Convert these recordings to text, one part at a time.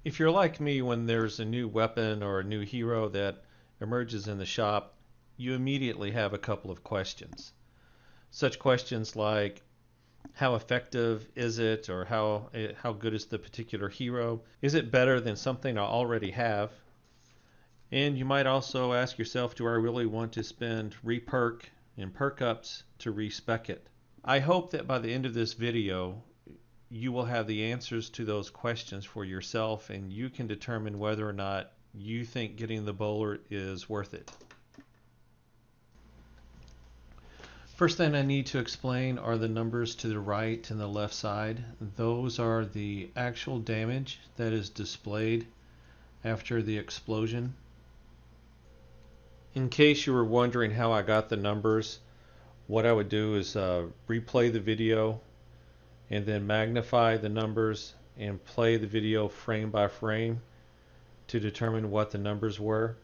If you're like me, when there's a new weapon or a new hero that emerges in the shop, you immediately have a couple of questions. Such questions like, how effective is it, or how good is the particular hero? Is it better than something I already have? And you might also ask yourself, do I really want to spend re-perk and perk-ups to respec it? I hope that by the end of this video, you will have the answers to those questions for yourself, and you can determine whether or not you think getting the bowler is worth it. First thing I need to explain are the numbers to the right and the left side. Those are the actual damage that is displayed after the explosion. In case you were wondering how I got the numbers, what I would do is replay the video and then magnify the numbers and play the video frame by frame to determine what the numbers were.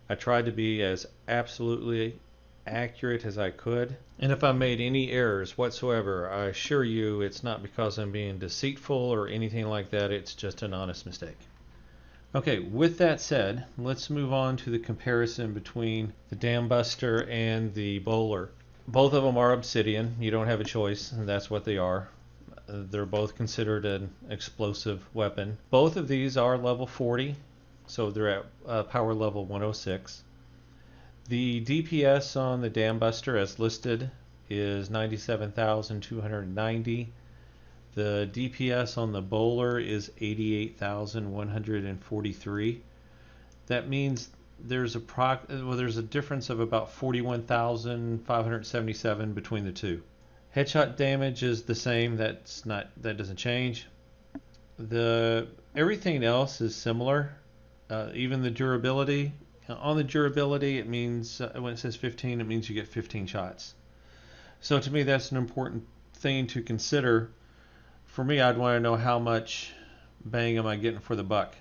I tried to be as absolutely accurate as I could, and if I made any errors whatsoever, I assure you it's not because I'm being deceitful or anything like that. It's just an honest mistake. Okay, with that said, let's move on to the comparison between the Dam Buster and the Bowler. Both of them are obsidian. You don't have a choice, and that's what they are. They're both considered an explosive weapon. Both of these are level 40, so they're at power level 106. The DPS on the Dam Buster as listed is 97,290. The DPS on the Bowler is 88,143. That means there's a difference of about 41,577 between the two. Headshot damage is the same. That doesn't change. Everything else is similar. Even the durability. On the durability, it means when it says 15, it means you get 15 shots. So to me, that's an important thing to consider. For me, I'd want to know how much bang am I getting for the buck.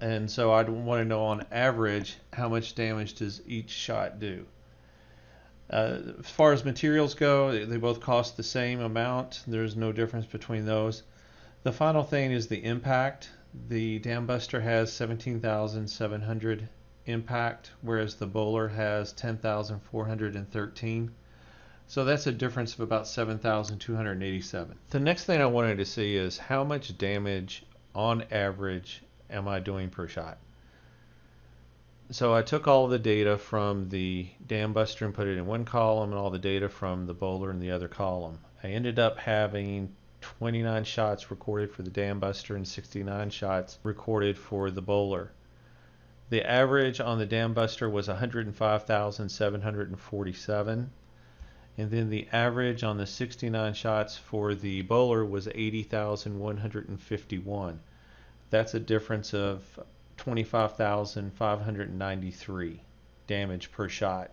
And so I'd want to know on average how much damage does each shot do. As far as materials go, they both cost the same amount. There's no difference between those. The final thing is the impact. The Dam Buster has 17,700 impact, whereas the Bowler has 10,413. So that's a difference of about 7,287. The next thing I wanted to see is how much damage on average am I doing per shot. So I took all the data from the Dam Buster and put it in one column, and all the data from the Bowler in the other column. I ended up having 29 shots recorded for the Dam Buster and 69 shots recorded for the Bowler. The average on the Dam Buster was 105,747, and then the average on the 69 shots for the Bowler was 80,151. That's a difference of 25,593 damage per shot.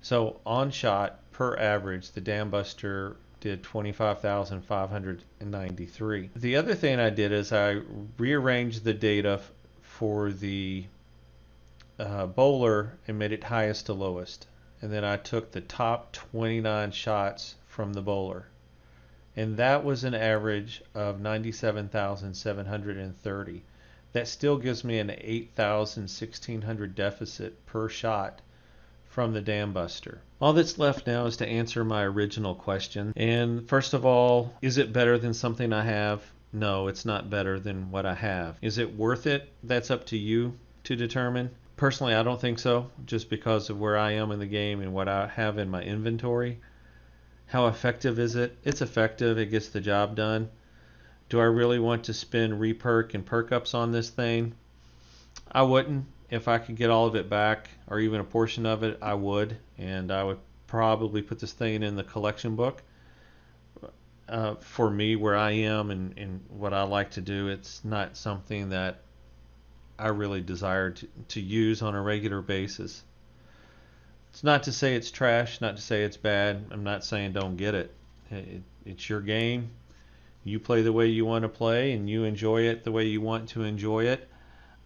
So on shot per average, the Dam Buster did 25,593. The other thing I did is I rearranged the data for the Bowler and made it highest to lowest. And then I took the top 29 shots from the Bowler. And that was an average of 97,730. That still gives me an 8,1600 deficit per shot from the Dam Buster. All that's left now is to answer my original question. And first of all, is it better than something I have? No, it's not better than what I have. Is it worth it? That's up to you to determine. Personally, I don't think so, just because of where I am in the game and what I have in my inventory. How effective is it? It's effective. It gets the job done. Do I really want to spend re-perk and perk-ups on this thing? I wouldn't. If I could get all of it back, or even a portion of it, I would. And I would probably put this thing in the collection book. For me, where I am and what I like to do, it's not something that I really desire to use on a regular basis. It's not to say it's trash, not to say it's bad. I'm not saying don't get it. It's your game. You play the way you want to play, and you enjoy it the way you want to enjoy it.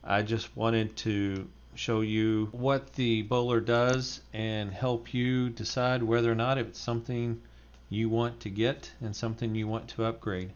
I just wanted to show you what the Bowler does and help you decide whether or not it's something you want to get and something you want to upgrade.